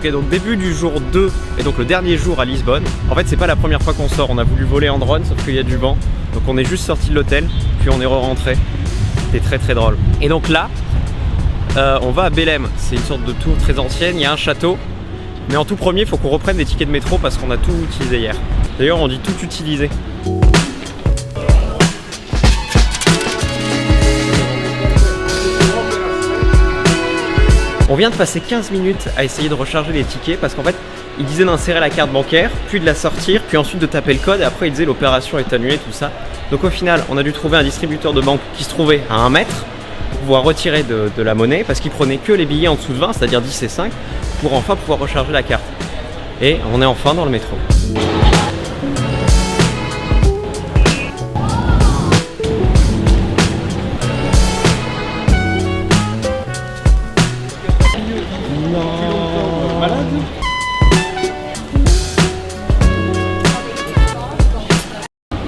Ok, donc début du jour 2 et donc le dernier jour à Lisbonne. En fait, c'est pas la première fois qu'on sort. On a voulu voler en drone, sauf qu'il y a du vent. Donc on est juste sorti de l'hôtel, puis on est re-rentré. C'était très très drôle. Et donc là, on va à Belém. C'est une sorte de tour très ancienne. Il y a un château. Mais en tout premier, il faut qu'on reprenne des tickets de métro parce qu'on a tout utilisé hier. D'ailleurs, on dit tout utiliser. On vient de passer 15 minutes à essayer de recharger les tickets parce qu'en fait, il disait d'insérer la carte bancaire, puis de la sortir, puis ensuite de taper le code et après il disait l'opération est annulée, tout ça. Donc au final, on a dû trouver un distributeur de banque qui se trouvait à 1 mètre pour pouvoir retirer de la monnaie parce qu'il prenait que les billets en dessous de 20, c'est-à-dire 10 et 5, pour enfin pouvoir recharger la carte. Et on est enfin dans le métro.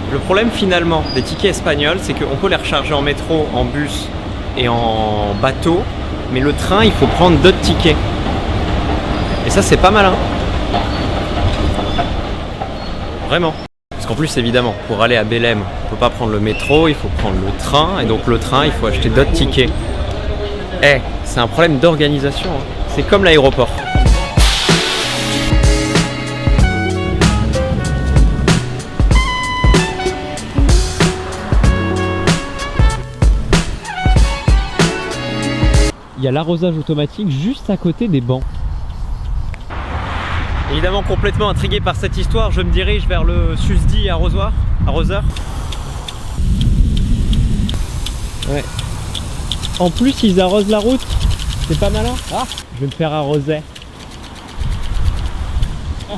Le problème finalement des tickets espagnols, c'est qu'on peut les recharger en métro, en bus et en bateau, mais le train, il faut prendre d'autres tickets. Et ça, c'est pas malin. Vraiment. Parce qu'en plus, évidemment, pour aller à Belém, on peut pas prendre le métro, il faut prendre le train, et donc le train, il faut acheter d'autres tickets. Eh, c'est un problème d'organisation, hein. C'est comme l'aéroport. Il y a l'arrosage automatique juste à côté des bancs. Évidemment, complètement intrigué par cette histoire, je me dirige vers le susdit arroseur. Ouais. En plus, ils arrosent la route. C'est pas malin. Ah, je vais me faire arroser. Oh.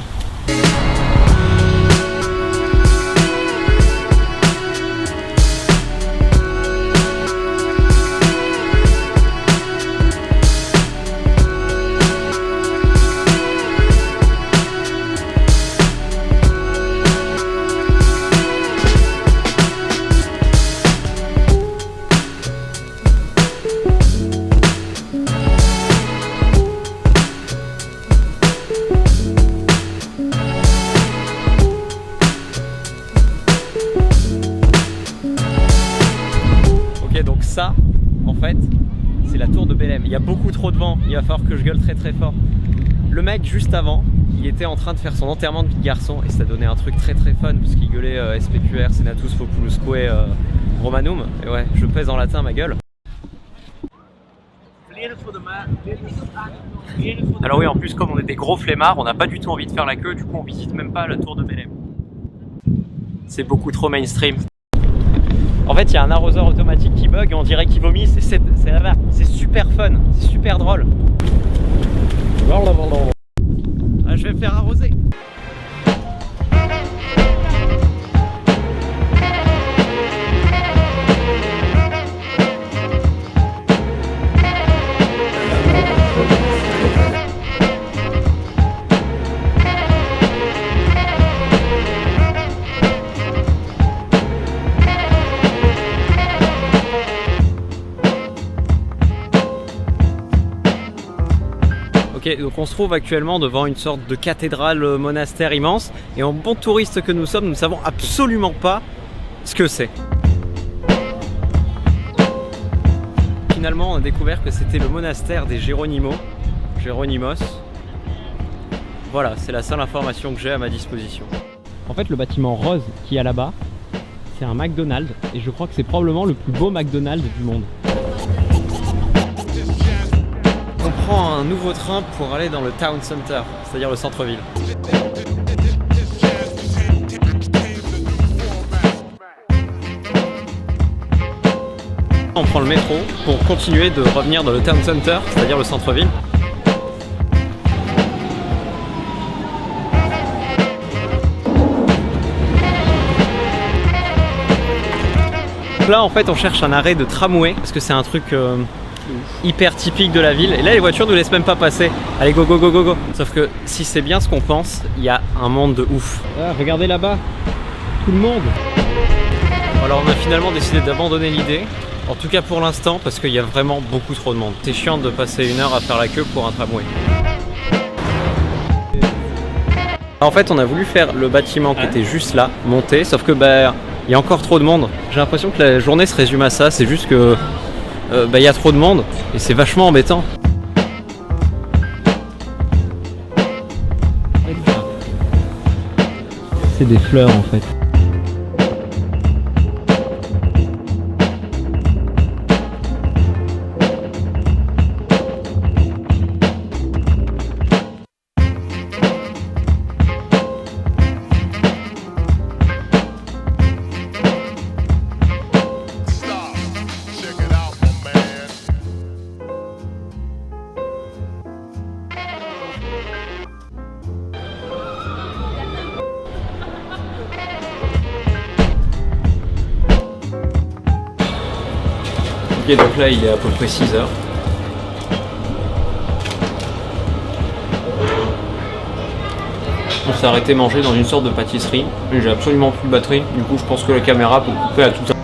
Donc ça, en fait, c'est la tour de Belém. Il y a beaucoup trop de vent, il va falloir que je gueule très très fort. Le mec, juste avant, il était en train de faire son enterrement de vie de garçon et ça donnait un truc très très fun parce qu'il gueulait SPQR, Senatus Populusque Romanum. Et ouais, je pèse en latin ma gueule. Alors oui, en plus, comme on est des gros flemmards, on n'a pas du tout envie de faire la queue, du coup on visite même pas la tour de Belém. C'est beaucoup trop mainstream. En fait, il y a un arroseur automatique qui bug et on dirait qu'il vomit, c'est super fun, c'est super drôle. Ah, je vais me faire arroser. Ok, donc on se trouve actuellement devant une sorte de cathédrale monastère immense et en bon touriste que nous sommes, nous ne savons absolument pas ce que c'est. Finalement, on a découvert que c'était le monastère des Géronimos. Voilà, c'est la seule information que j'ai à ma disposition. En fait, le bâtiment rose qui est là-bas, c'est un McDonald's et je crois que c'est probablement le plus beau McDonald's du monde. On prend un nouveau train pour aller dans le town center, c'est-à-dire le centre-ville. On prend le métro pour continuer de revenir dans le town center, c'est-à-dire le centre-ville. Là en fait on cherche un arrêt de tramway parce que c'est un truc hyper typique de la ville et là les voitures ne nous laissent même pas passer. Allez go go go go go. Sauf que si c'est bien ce qu'on pense, il y a un monde de ouf. Ah, regardez là-bas, tout le monde. Alors on a finalement décidé d'abandonner l'idée, en tout cas pour l'instant parce qu'il y a vraiment beaucoup trop de monde. C'est chiant de passer 1 heure à faire la queue pour un tramway. En fait, on a voulu faire le bâtiment qui était juste là, monter, sauf que bah il y a encore trop de monde. J'ai l'impression que la journée se résume à ça, c'est juste que il y a trop de monde et c'est vachement embêtant. C'est des fleurs en fait. Ok, donc là il est à peu près 6 heures. On s'est arrêté manger dans une sorte de pâtisserie. J'ai absolument plus de batterie, du coup je pense que la caméra peut couper à tout à l'heure.